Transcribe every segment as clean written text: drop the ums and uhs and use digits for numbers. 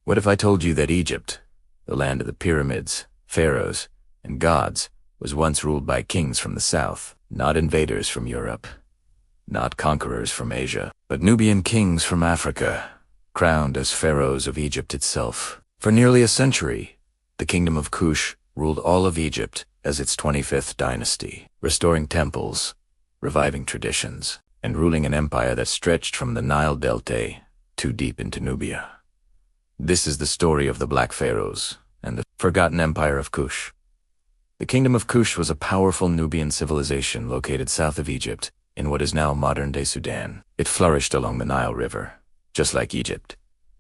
What if I told you that Egypt, the land of the pyramids, pharaohs, and gods, was once ruled by kings from the south, not invaders from Europe, not conquerors from Asia, but Nubian kings from Africa, crowned as pharaohs of Egypt itself. For nearly a century, the kingdom of Kush ruled all of Egypt as its 25th dynasty, restoring temples, reviving traditions, and ruling an empire that stretched from the Nile Delta to deep into Nubia. This is the story of the Black Pharaohs and the forgotten empire of Kush. The kingdom of Kush was a powerful Nubian civilization located south of Egypt in what is now modern-day Sudan. It flourished along the Nile River, just like Egypt,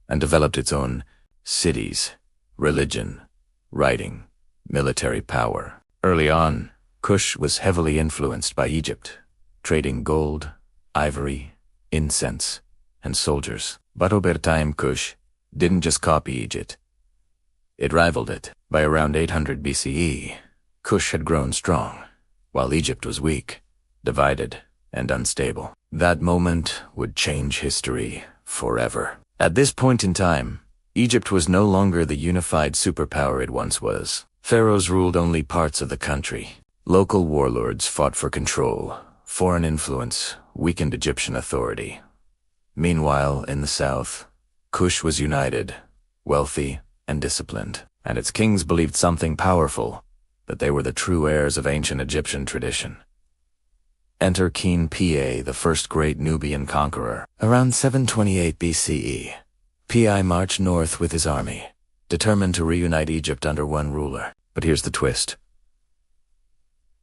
and developed its own cities, religion, writing, military power. Early on, Kush was heavily influenced by Egypt, trading gold, ivory, incense, and soldiers. But over time, Kush didn't just copy Egypt. It rivaled it. By around 800 BCE, Kush had grown strong, while Egypt was weak, divided, and unstable. That moment would change history forever. At this point in time, Egypt was no longer the unified superpower it once was. Pharaohs ruled only parts of the country. Local warlords fought for control. Foreign influence weakened Egyptian authority. Meanwhile, in the south, Kush was united, wealthy, and disciplined, and its kings believed something powerful, that they were the true heirs of ancient Egyptian tradition. Enter King Pa, the first great Nubian conqueror. Around 728 BCE, Pa marched north with his army, determined to reunite Egypt under one ruler. But here's the twist.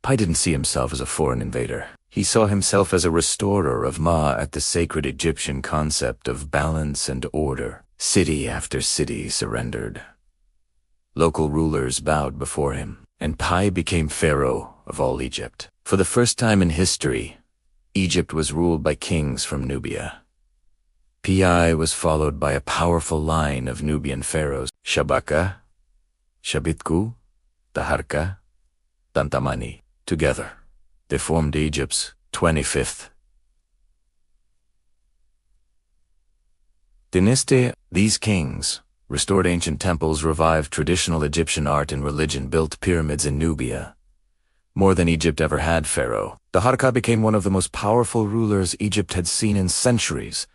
Pa didn't see himself as a foreign invader. He saw himself as a restorer of Ma'at, the sacred Egyptian concept of balance and order. City after city surrendered. Local rulers bowed before him, and Pa became pharaoh of all Egypt. For the first time in history, Egypt was ruled by kings from Nubia. Pa was followed by a powerful line of Nubian pharaohs: Shabaka, Shabitku, Taharka, Tantamani. Together, they formed Egypt's 25th dynasty. These kings restored ancient temples, revived traditional Egyptian art and religion, built pyramids in Nubia. More than Egypt ever had pharaoh, Taharka became one of the most powerful rulers Egypt had seen in centuries,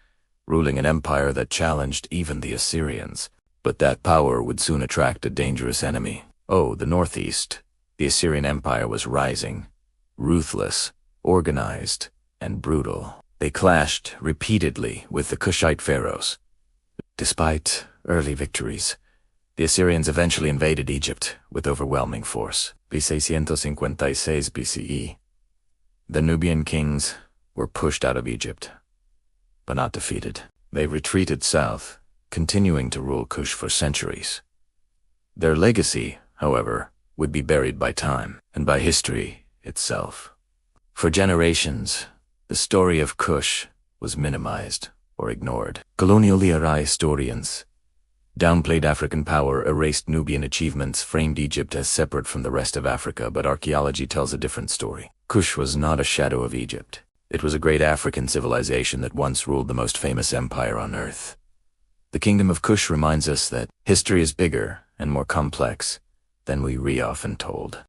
ruling an empire that challenged even the Assyrians. But that power would soon attract a dangerous enemy. Oh, the northeast. The Assyrian Empire was rising, ruthless, organized, and brutal. They clashed repeatedly with the Kushite pharaohs. Despite early victories, the Assyrians eventually invaded Egypt with overwhelming force. B656 BCE. The Nubian kings were pushed out of Egypt, but not defeated. They retreated south, continuing to rule Kush for centuries. Their legacy, however, would be buried by time and by history itself. For generations, the story of Kush was minimized or ignored. Colonial era historians downplayed African power, erased Nubian achievements, framed Egypt as separate from the rest of Africa, but archaeology tells a different story. Kush was not a shadow of Egypt. It was a great African civilization that once ruled the most famous empire on earth. The kingdom of Kush reminds us that history is bigger and more complex than we often told.